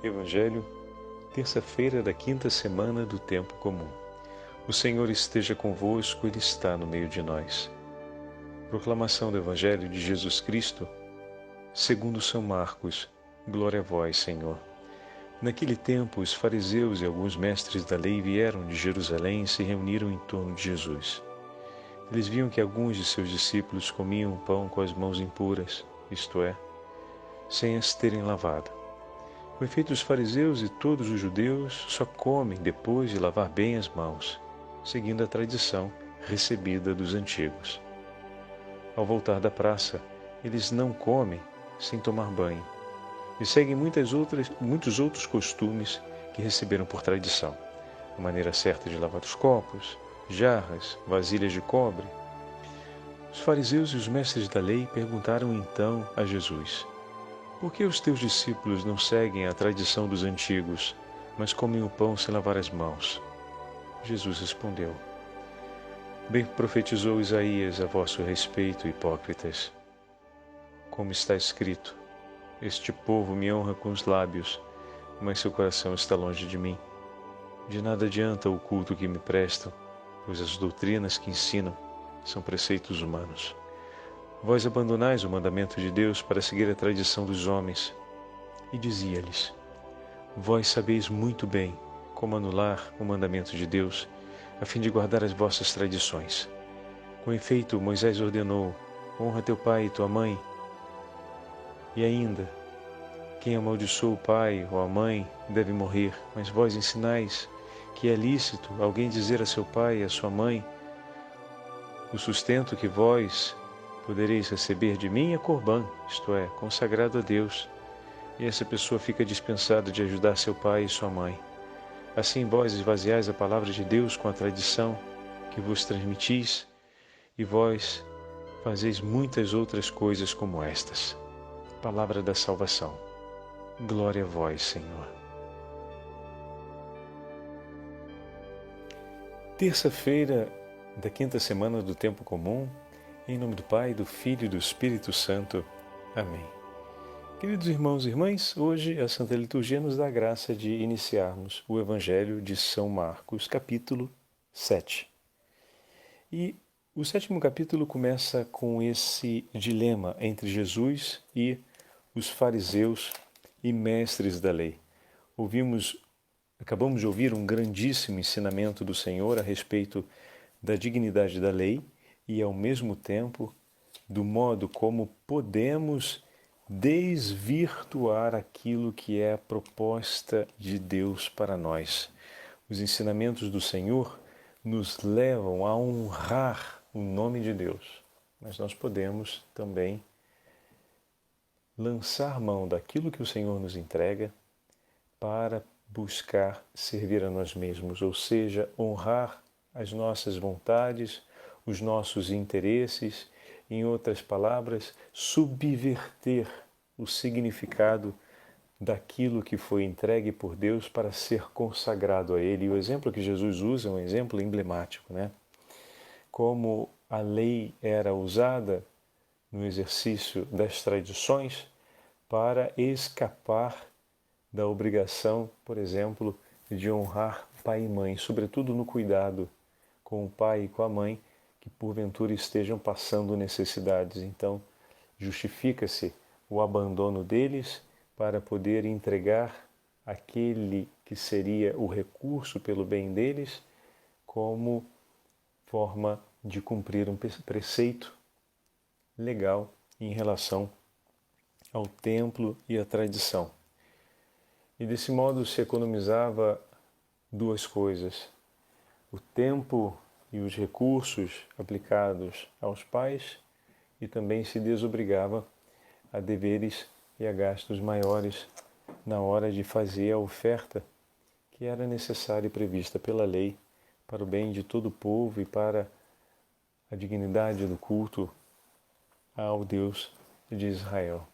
Evangelho, terça-feira da quinta semana do tempo comum. O Senhor esteja convosco, Ele está no meio de nós. Proclamação do Evangelho de Jesus Cristo, segundo São Marcos. Glória a vós, Senhor. Naquele tempo, os fariseus e alguns mestres da lei vieram de Jerusalém e se reuniram em torno de Jesus. Eles viam que alguns de seus discípulos comiam o pão com as mãos impuras, isto é, sem as terem lavado. Com efeito, os fariseus e todos os judeus só comem depois de lavar bem as mãos, seguindo a tradição recebida dos antigos. Ao voltar da praça, eles não comem sem tomar banho e seguem muitos outros costumes que receberam por tradição. A maneira certa de lavar os copos, jarras, vasilhas de cobre. Os fariseus e os mestres da lei perguntaram então a Jesus: por que os teus discípulos não seguem a tradição dos antigos, mas comem o pão sem lavar as mãos? Jesus respondeu: bem profetizou Isaías a vosso respeito, hipócritas. Como está escrito: este povo me honra com os lábios, mas seu coração está longe de mim. De nada adianta o culto que me prestam, pois as doutrinas que ensinam são preceitos humanos. Vós abandonais o mandamento de Deus para seguir a tradição dos homens. E dizia-lhes: vós sabeis muito bem como anular o mandamento de Deus, a fim de guardar as vossas tradições. Com efeito, Moisés ordenou: honra teu pai e tua mãe. E ainda: quem amaldiçoa o pai ou a mãe deve morrer, mas vós ensinais que é lícito alguém dizer a seu pai e a sua mãe: o sustento que vós podereis receber de mim é corbã, isto é, consagrado a Deus, e essa pessoa fica dispensada de ajudar seu pai e sua mãe. Assim vós esvaziais a palavra de Deus com a tradição que vos transmitis, e vós fazeis muitas outras coisas como estas. Palavra da salvação. Glória a vós, Senhor. Terça-feira da quinta semana do tempo comum, em nome do Pai, do Filho e do Espírito Santo. Amém. Queridos irmãos e irmãs, hoje a Santa Liturgia nos dá a graça de iniciarmos o Evangelho de São Marcos, capítulo 7. E o sétimo capítulo começa com esse dilema entre Jesus e os fariseus e mestres da lei. Acabamos de ouvir um grandíssimo ensinamento do Senhor a respeito da dignidade da lei e, ao mesmo tempo, do modo como podemos desvirtuar aquilo que é a proposta de Deus para nós. Os ensinamentos do Senhor nos levam a honrar o nome de Deus, mas nós podemos também lançar mão daquilo que o Senhor nos entrega para buscar servir a nós mesmos, ou seja, honrar as nossas vontades, os nossos interesses, em outras palavras, subverter o significado daquilo que foi entregue por Deus para ser consagrado a Ele. E o exemplo que Jesus usa é um exemplo emblemático, né? Como a lei era usada no exercício das tradições para escapar da obrigação, por exemplo, de honrar pai e mãe, sobretudo no cuidado com o pai e com a mãe que porventura estejam passando necessidades. Então, justifica-se o abandono deles para poder entregar aquele que seria o recurso pelo bem deles como forma de cumprir um preceito legal em relação ao templo e à tradição. E desse modo se economizava duas coisas: o tempo e os recursos aplicados aos pais, e também se desobrigava a deveres e a gastos maiores na hora de fazer a oferta que era necessária e prevista pela lei para o bem de todo o povo e para a dignidade do culto ao Deus de Israel.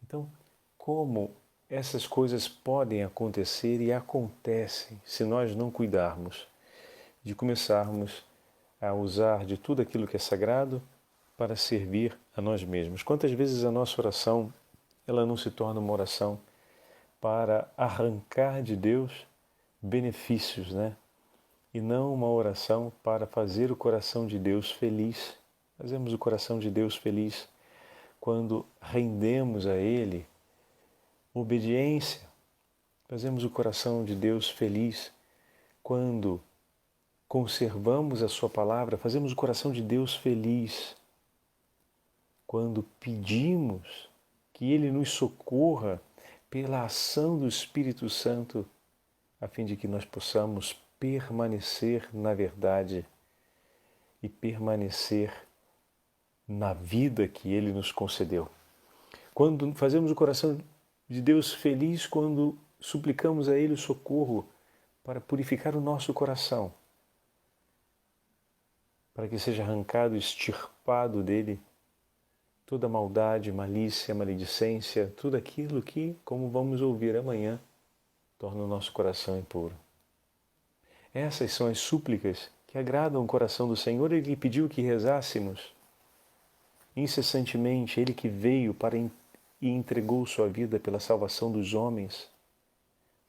Então, como essas coisas podem acontecer e acontecem se nós não cuidarmos de começarmos a usar de tudo aquilo que é sagrado para servir a nós mesmos? Quantas vezes a nossa oração ela não se torna uma oração para arrancar de Deus benefícios, né? E não uma oração para fazer o coração de Deus feliz. Fazemos o coração de Deus feliz quando rendemos a Ele obediência. Fazemos o coração de Deus feliz quando conservamos a Sua palavra. Fazemos o coração de Deus feliz quando pedimos que Ele nos socorra pela ação do Espírito Santo, a fim de que nós possamos permanecer na verdade e permanecer na vida que Ele nos concedeu. Quando fazemos o coração de Deus feliz, quando suplicamos a Ele o socorro para purificar o nosso coração, para que seja arrancado, extirpado dele toda maldade, malícia, maledicência, tudo aquilo que, como vamos ouvir amanhã, torna o nosso coração impuro. Essas são as súplicas que agradam o coração do Senhor. Ele pediu que rezássemos incessantemente, Ele que veio e entregou sua vida pela salvação dos homens.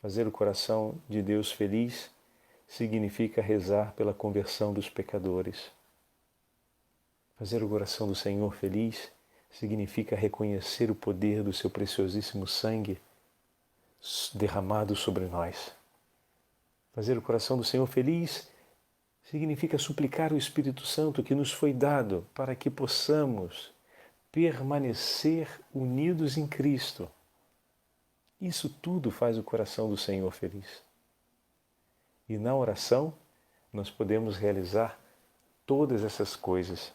Fazer o coração de Deus feliz significa rezar pela conversão dos pecadores. Fazer o coração do Senhor feliz significa reconhecer o poder do seu preciosíssimo sangue derramado sobre nós. Fazer o coração do Senhor feliz significa suplicar o Espírito Santo que nos foi dado para que possamos permanecer unidos em Cristo. Isso tudo faz o coração do Senhor feliz. E na oração nós podemos realizar todas essas coisas.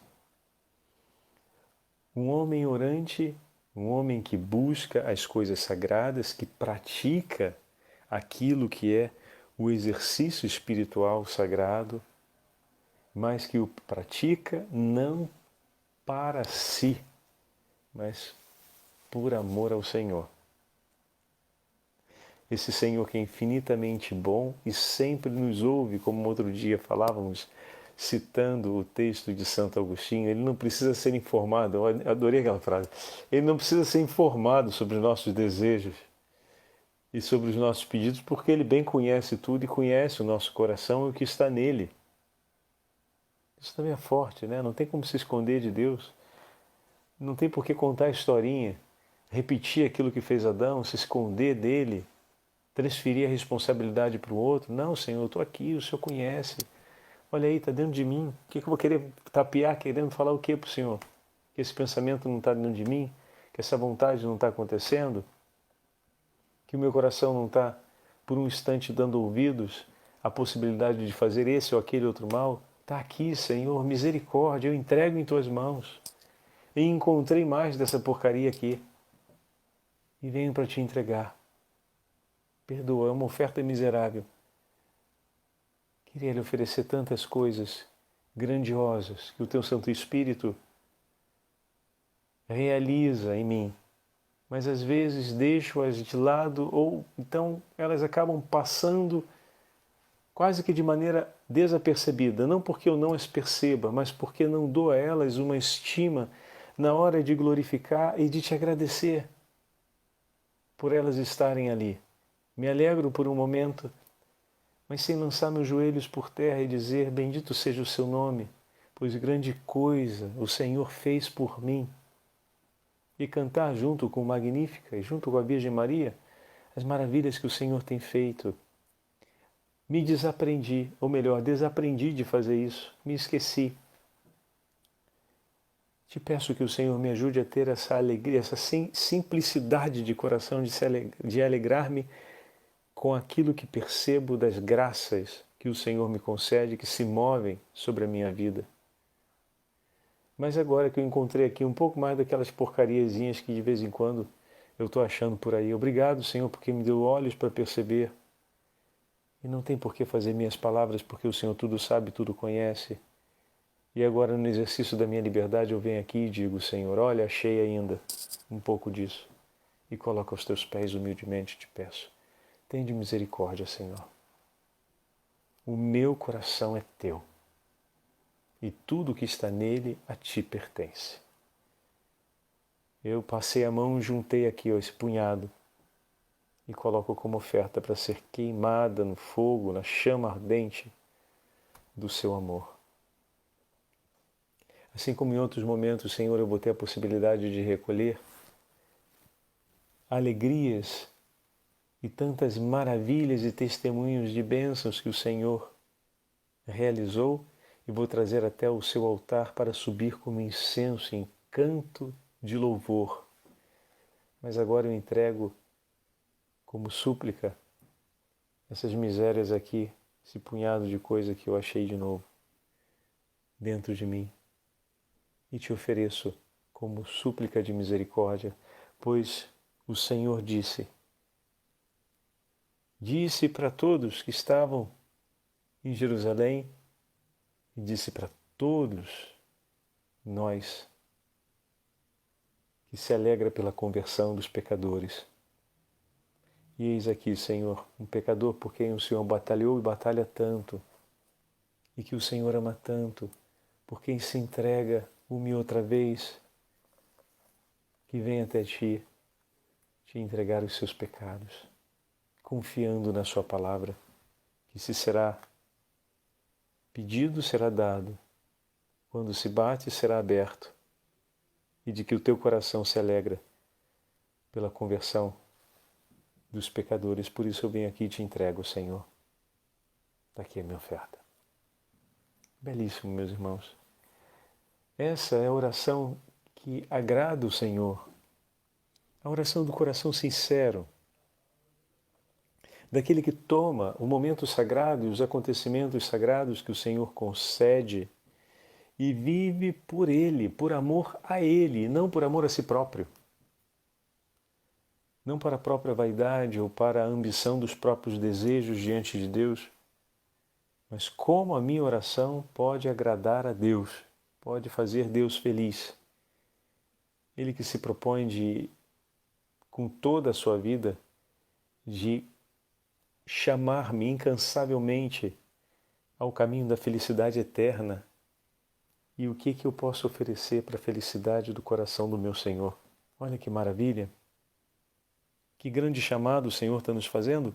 Um homem orante, um homem que busca as coisas sagradas, que pratica aquilo que é o exercício espiritual sagrado, mas que o pratica não para si, mas por amor ao Senhor. Esse Senhor que é infinitamente bom e sempre nos ouve, como outro dia falávamos, citando o texto de Santo Agostinho, ele não precisa ser informado, eu adorei aquela frase, ele não precisa ser informado sobre os nossos desejos e sobre os nossos pedidos, porque ele bem conhece tudo e conhece o nosso coração e o que está nele. Isso também é forte, né? Não tem como se esconder de Deus, não tem por que contar a historinha, repetir aquilo que fez Adão, se esconder dele, transferir a responsabilidade para o outro. Não, Senhor, eu estou aqui, o Senhor conhece. Olha aí, está dentro de mim. O que eu vou querer tapear, querendo falar o que para o Senhor? Que esse pensamento não está dentro de mim? Que essa vontade não está acontecendo? Que o meu coração não está, por um instante, dando ouvidos à possibilidade de fazer esse ou aquele outro mal? Está aqui, Senhor, misericórdia, eu entrego em Tuas mãos. E encontrei mais dessa porcaria aqui. E venho para Te entregar. Perdoa, é uma oferta miserável. Queria lhe oferecer tantas coisas grandiosas que o Teu Santo Espírito realiza em mim, mas às vezes deixo-as de lado ou então elas acabam passando quase que de maneira desapercebida, não porque eu não as perceba, mas porque não dou a elas uma estima na hora de glorificar e de Te agradecer por elas estarem ali. Me alegro por um momento, mas sem lançar meus joelhos por terra e dizer: bendito seja o Seu nome, pois grande coisa o Senhor fez por mim. E cantar junto com o Magnífica e junto com a Virgem Maria as maravilhas que o Senhor tem feito. Me desaprendi, ou melhor, desaprendi de fazer isso, me esqueci. Te peço que o Senhor me ajude a ter essa alegria, essa simplicidade de coração, de alegrar-me com aquilo que percebo das graças que o Senhor me concede, que se movem sobre a minha vida. Mas agora que eu encontrei aqui um pouco mais daquelas porcariazinhas que de vez em quando eu estou achando por aí. Obrigado, Senhor, porque me deu olhos para perceber. E não tem por que fazer minhas palavras, porque o Senhor tudo sabe, tudo conhece. E agora, no exercício da minha liberdade, eu venho aqui e digo: Senhor, olha, achei ainda um pouco disso. E coloco aos Teus pés, humildemente te peço. Tende misericórdia, Senhor. O meu coração é Teu. E tudo que está nele a Ti pertence. Eu passei a mão e juntei aqui esse punhado. e coloco como oferta para ser queimada no fogo, na chama ardente do seu amor. Assim como em outros momentos, Senhor, eu vou ter a possibilidade de recolher alegrias e tantas maravilhas e testemunhos de bênçãos que o Senhor realizou e vou trazer até o seu altar para subir como incenso em canto de louvor. Mas agora eu entrego como súplica essas misérias aqui, esse punhado de coisa que eu achei de novo dentro de mim. E te ofereço como súplica de misericórdia, pois o Senhor disse para todos que estavam em Jerusalém, e disse para todos nós, que se alegra pela conversão dos pecadores. E eis aqui, Senhor, um pecador por quem o Senhor batalhou e batalha tanto, e que o Senhor ama tanto, por quem se entrega uma e outra vez, que vem até ti, te entregar os seus pecados, confiando na sua palavra, que se será pedido, será dado, quando se bate, será aberto, e de que o teu coração se alegra pela conversão dos pecadores. Por isso eu venho aqui e te entrego, Senhor. Daqui é a minha oferta. Belíssimo, meus irmãos. Essa é a oração que agrada o Senhor. A oração do coração sincero, daquele que toma o momento sagrado e os acontecimentos sagrados que o Senhor concede e vive por Ele, por amor a Ele, não por amor a si próprio. Não para a própria vaidade ou para a ambição dos próprios desejos diante de Deus, mas como a minha oração pode agradar a Deus, pode fazer Deus feliz. Ele que se propõe com toda a sua vida, de chamar-me incansavelmente ao caminho da felicidade eterna. E o que eu posso oferecer para a felicidade do coração do meu Senhor? Olha que maravilha! Que grande chamado o Senhor está nos fazendo,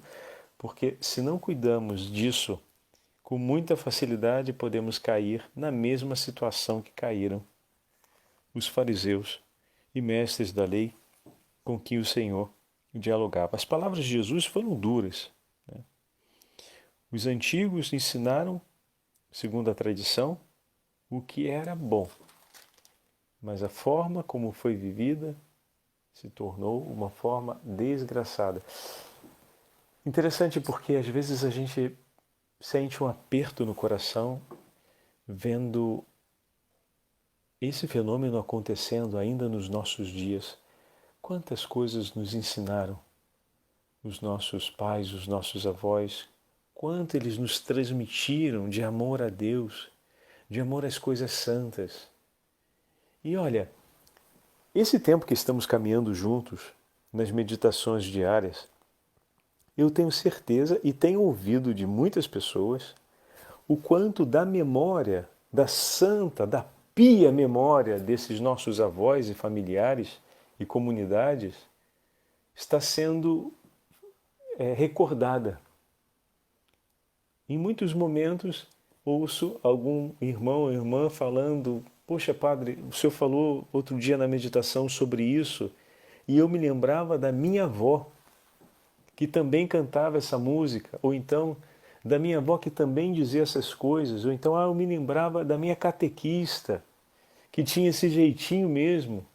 porque se não cuidamos disso, com muita facilidade podemos cair na mesma situação que caíram os fariseus e mestres da lei com quem o Senhor dialogava. As palavras de Jesus foram duras, né? Os antigos ensinaram, segundo a tradição, o que era bom, mas a forma como foi vivida se tornou uma forma desgraçada. Interessante porque às vezes a gente sente um aperto no coração vendo esse fenômeno acontecendo ainda nos nossos dias. Quantas coisas nos ensinaram os nossos pais, os nossos avós, quanto eles nos transmitiram de amor a Deus, de amor às coisas santas. E olha, esse tempo que estamos caminhando juntos, nas meditações diárias, eu tenho certeza e tenho ouvido de muitas pessoas o quanto da memória, da santa, da pia memória desses nossos avós e familiares e comunidades está sendo recordada. Em muitos momentos ouço algum irmão ou irmã falando: poxa, padre, o senhor falou outro dia na meditação sobre isso, e eu me lembrava da minha avó, que também cantava essa música, ou então da minha avó que também dizia essas coisas, ou então eu me lembrava da minha catequista, que tinha esse jeitinho mesmo.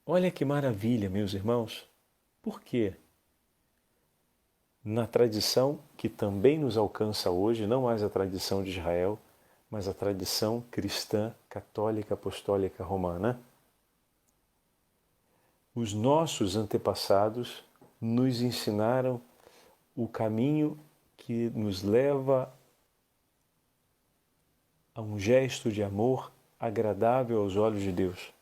Olha que maravilha, meus irmãos. Por quê? Na tradição que também nos alcança hoje, não mais a tradição de Israel, mas a tradição cristã, católica, apostólica, romana, os nossos antepassados nos ensinaram o caminho que nos leva a um gesto de amor agradável aos olhos de Deus.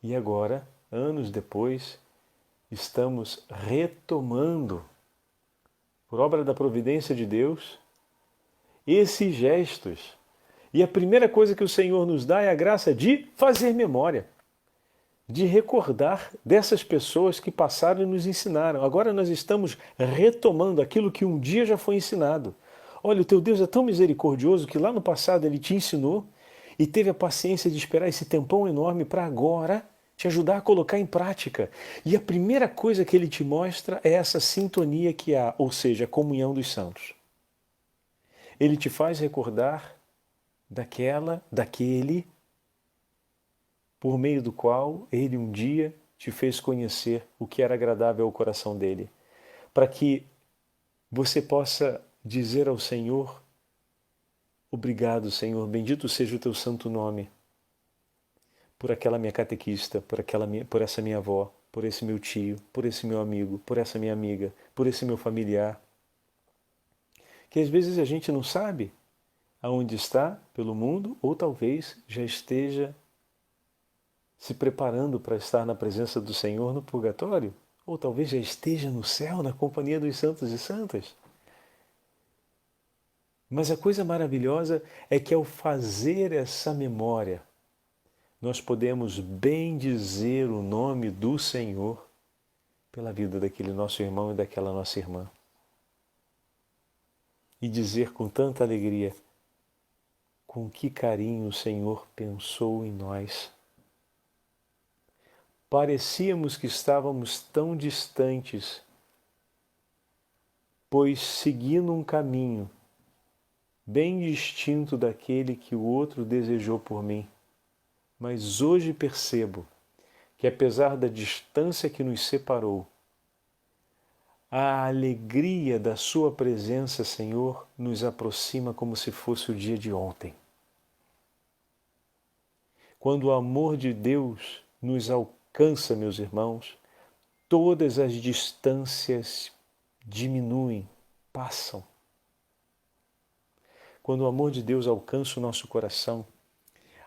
E agora, anos depois, estamos retomando, por obra da providência de Deus, esses gestos. E a primeira coisa que o Senhor nos dá é a graça de fazer memória. de recordar dessas pessoas que passaram e nos ensinaram. Agora nós estamos retomando aquilo que um dia já foi ensinado. Olha, o teu Deus é tão misericordioso que lá no passado Ele te ensinou e teve a paciência de esperar esse tempão enorme para agora te ajudar a colocar em prática. E a primeira coisa que Ele te mostra é essa sintonia que há, ou seja, a comunhão dos santos. Ele te faz recordar daquele por meio do qual Ele um dia te fez conhecer o que era agradável ao coração dele, para que você possa dizer ao Senhor: obrigado, Senhor, bendito seja o teu santo nome, por aquela minha catequista, por essa minha avó, por esse meu tio, por esse meu amigo, por essa minha amiga, por esse meu familiar, que às vezes a gente não sabe aonde está pelo mundo, ou talvez já esteja se preparando para estar na presença do Senhor no purgatório, ou talvez já esteja no céu na companhia dos santos e santas. Mas a coisa maravilhosa é que ao fazer essa memória, nós podemos bendizer o nome do Senhor pela vida daquele nosso irmão e daquela nossa irmã. E dizer com tanta alegria: com que carinho o Senhor pensou em nós. Parecíamos que estávamos tão distantes, pois seguindo um caminho bem distinto daquele que o outro desejou por mim. Mas hoje percebo que, apesar da distância que nos separou, a alegria da Sua presença, Senhor, nos aproxima como se fosse o dia de ontem. Quando o amor de Deus nos alcança, meus irmãos, todas as distâncias diminuem, passam. Quando o amor de Deus alcança o nosso coração,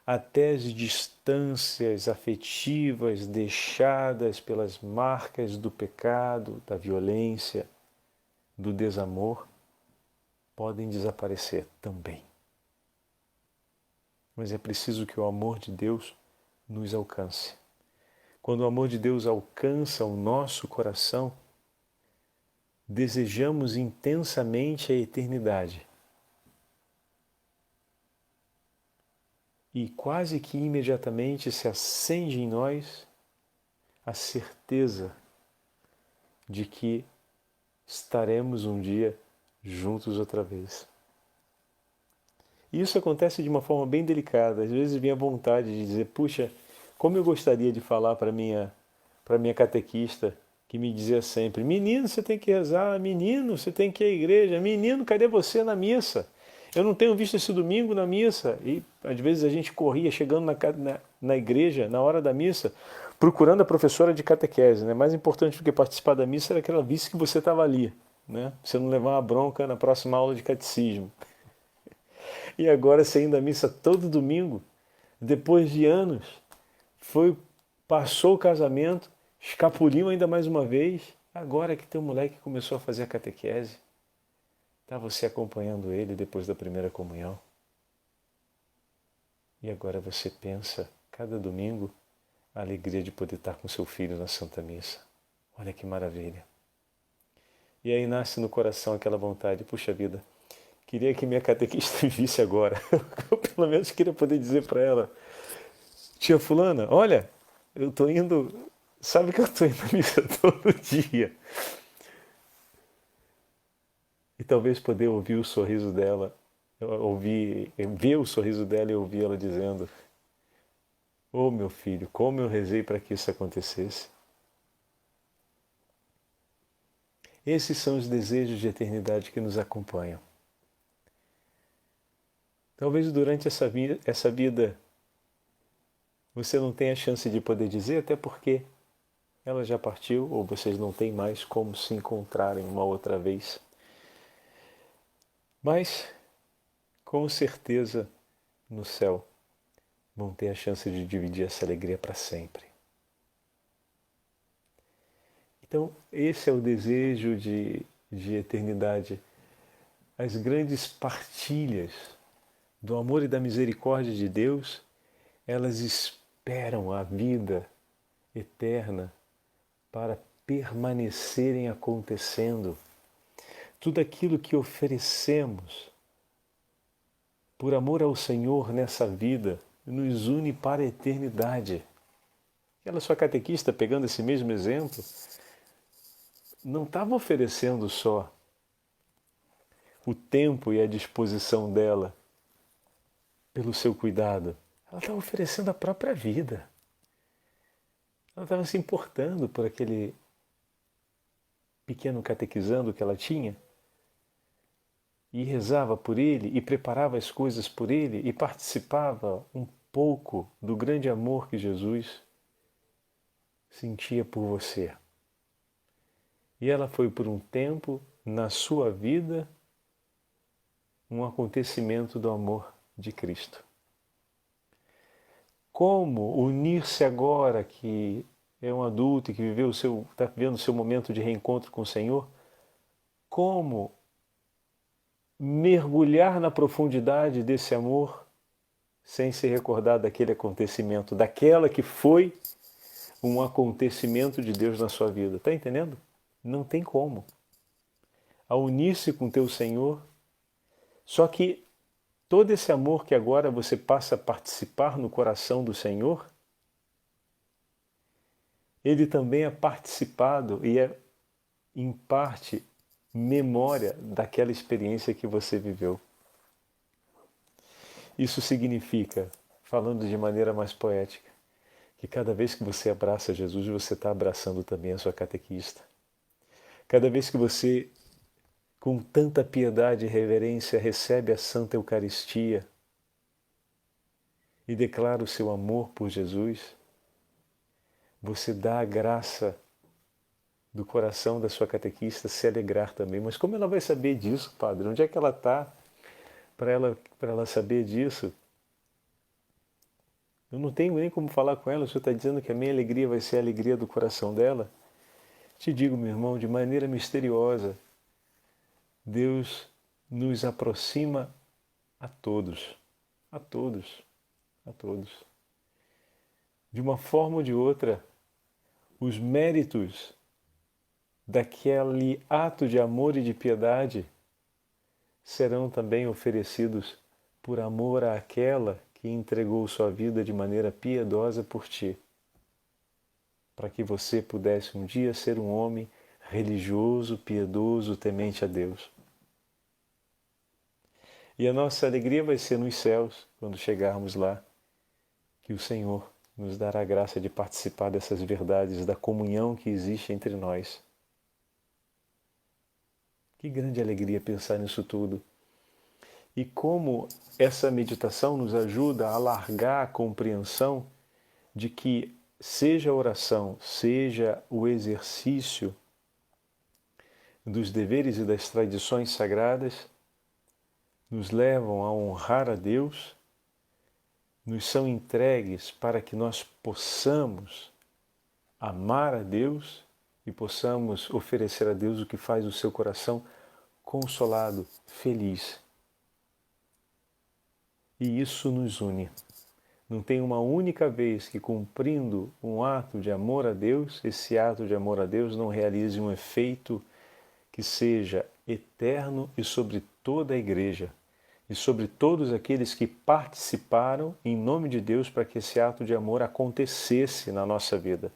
até as distâncias afetivas deixadas pelas marcas do pecado, da violência, do desamor, podem desaparecer também. Mas é preciso que o amor de Deus nos alcance. Quando o amor de Deus alcança o nosso coração, desejamos intensamente a eternidade. E quase que imediatamente se acende em nós a certeza de que estaremos um dia juntos outra vez. E isso acontece de uma forma bem delicada. Às vezes vem a vontade de dizer: puxa, como eu gostaria de falar para minha catequista, que me dizia sempre: menino, você tem que rezar, menino, você tem que ir à igreja, menino, cadê você na missa? Eu não tenho visto esse domingo na missa. E às vezes a gente corria chegando na igreja, na hora da missa, procurando a professora de catequese. Né? Mais importante do que participar da missa era que ela visse que você estava ali. Né? Você não levar uma bronca na próxima aula de catecismo. E agora você indo à missa todo domingo, depois de anos, passou o casamento, escapuliu ainda mais uma vez, agora que teu moleque começou a fazer a catequese. Está você acompanhando ele depois da primeira comunhão. E agora você pensa, cada domingo, a alegria de poder estar com seu filho na Santa Missa. Olha que maravilha. E aí nasce no coração aquela vontade: puxa vida, queria que minha catequista me visse agora. Eu pelo menos queria poder dizer para ela: tia fulana, olha, eu estou indo, sabe que eu estou indo à missa todo dia. E talvez poder ouvir o sorriso dela, ver o sorriso dela e ouvir ela dizendo: oh meu filho, como eu rezei para que isso acontecesse. Esses são os desejos de eternidade que nos acompanham. Talvez durante essa vida você não tenha chance de poder dizer, até porque ela já partiu, ou vocês não têm mais como se encontrarem uma outra vez. Mas, com certeza, no céu, vão ter a chance de dividir essa alegria para sempre. Então, esse é o desejo de eternidade. As grandes partilhas do amor e da misericórdia de Deus, elas esperam a vida eterna para permanecerem acontecendo. Tudo aquilo que oferecemos por amor ao Senhor nessa vida nos une para a eternidade. Aquela sua catequista, pegando esse mesmo exemplo, não estava oferecendo só o tempo e a disposição dela pelo seu cuidado. Ela estava oferecendo a própria vida. Ela estava se importando por aquele pequeno catequizando que ela tinha e rezava por ele e preparava as coisas por ele e participava um pouco do grande amor que Jesus sentia por você. E ela foi por um tempo na sua vida um acontecimento do amor de Cristo. Como unir-se agora que é um adulto e que está vivendo o seu momento de reencontro com o Senhor, como mergulhar na profundidade desse amor sem se recordar daquele acontecimento, daquela que foi um acontecimento de Deus na sua vida. Está entendendo? Não tem como. Ao unir-se com teu Senhor, só que todo esse amor que agora você passa a participar no coração do Senhor, ele também é participado e é, em parte, memória daquela experiência que você viveu. Isso significa, falando de maneira mais poética, que cada vez que você abraça Jesus, você está abraçando também a sua catequista. Cada vez que você, com tanta piedade e reverência, recebe a Santa Eucaristia e declara o seu amor por Jesus, você dá a graça do coração da sua catequista se alegrar também. Mas como ela vai saber disso, padre? Onde é que ela está para ela saber disso? Eu não tenho nem como falar com ela. O senhor está dizendo que a minha alegria vai ser a alegria do coração dela? Te digo, meu irmão, de maneira misteriosa, Deus nos aproxima a todos, a todos, a todos. De uma forma ou de outra, os méritos daquele ato de amor e de piedade serão também oferecidos por amor àquela que entregou sua vida de maneira piedosa por ti, para que você pudesse um dia ser um homem religioso, piedoso, temente a Deus. E a nossa alegria vai ser nos céus, quando chegarmos lá, que o Senhor nos dará a graça de participar dessas verdades, da comunhão que existe entre nós. Que grande alegria pensar nisso tudo. E como essa meditação nos ajuda a alargar a compreensão de que seja a oração, seja o exercício dos deveres e das tradições sagradas, nos levam a honrar a Deus, nos são entregues para que nós possamos amar a Deus e possamos oferecer a Deus o que faz o seu coração consolado, feliz. E isso nos une. Não tem uma única vez que, cumprindo um ato de amor a Deus, esse ato de amor a Deus não realize um efeito que seja eterno e sobre toda a Igreja e sobre todos aqueles que participaram em nome de Deus para que esse ato de amor acontecesse na nossa vida.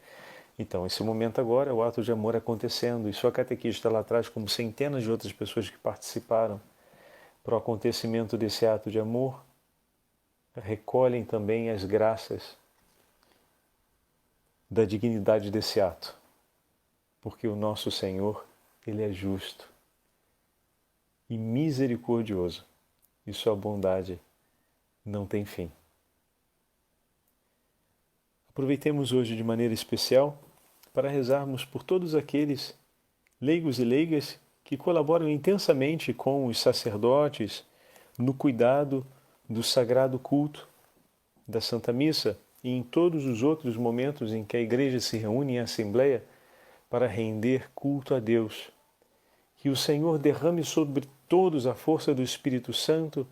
Então, esse momento agora é o ato de amor acontecendo, e sua catequista lá atrás, como centenas de outras pessoas que participaram para o acontecimento desse ato de amor, recolhem também as graças da dignidade desse ato, porque o nosso Senhor, Ele é justo e misericordioso, e sua bondade não tem fim. Aproveitemos hoje de maneira especial para rezarmos por todos aqueles leigos e leigas que colaboram intensamente com os sacerdotes no cuidado do sagrado culto, da Santa Missa e em todos os outros momentos em que a Igreja se reúne em assembleia para render culto a Deus. Que o Senhor derrame sobre todos a força do Espírito Santo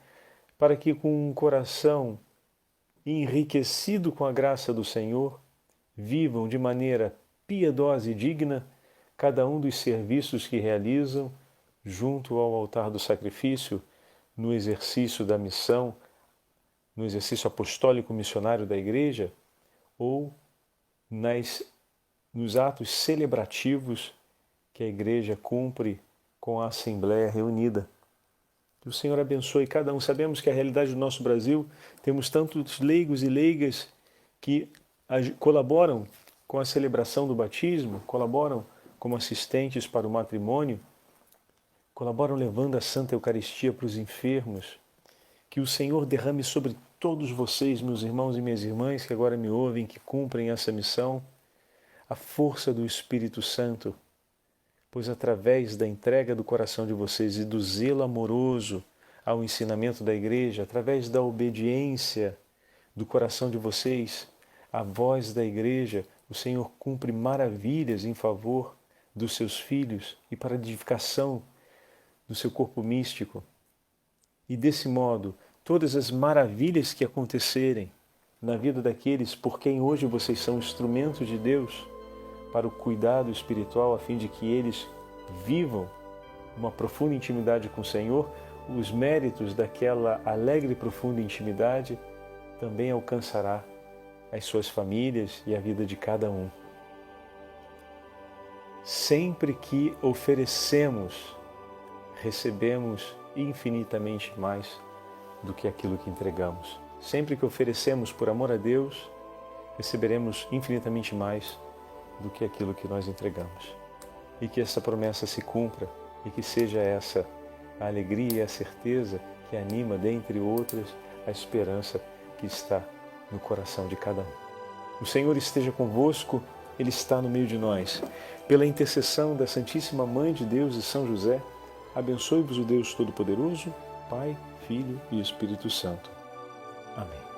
para que, com um coração enriquecido com a graça do Senhor, vivam de maneira piedosa e digna cada um dos serviços que realizam junto ao altar do sacrifício, no exercício da missão, no exercício apostólico missionário da Igreja, ou nos atos celebrativos que a Igreja cumpre com a Assembleia reunida. Que o Senhor abençoe cada um. Sabemos que a realidade do nosso Brasil, temos tantos leigos e leigas que colaboram com a celebração do batismo, colaboram como assistentes para o matrimônio, colaboram levando a Santa Eucaristia para os enfermos. Que o Senhor derrame sobre todos vocês, meus irmãos e minhas irmãs que agora me ouvem, que cumprem essa missão, a força do Espírito Santo, pois através da entrega do coração de vocês e do zelo amoroso ao ensinamento da Igreja, através da obediência do coração de vocês à voz da Igreja, o Senhor cumpre maravilhas em favor dos seus filhos e para a edificação do seu corpo místico. E desse modo, todas as maravilhas que acontecerem na vida daqueles por quem hoje vocês são instrumentos de Deus para o cuidado espiritual, a fim de que eles vivam uma profunda intimidade com o Senhor, os méritos daquela alegre e profunda intimidade também alcançará as suas famílias e a vida de cada um. Sempre que oferecemos, recebemos infinitamente mais do que aquilo que entregamos. Sempre que oferecemos por amor a Deus, receberemos infinitamente mais do que aquilo que nós entregamos. E que essa promessa se cumpra e que seja essa a alegria e a certeza que anima, dentre outras, a esperança que está no coração de cada um. O Senhor esteja convosco, Ele está no meio de nós. Pela intercessão da Santíssima Mãe de Deus e São José, abençoe-vos o Deus Todo-Poderoso, Pai, Filho e Espírito Santo. Amém.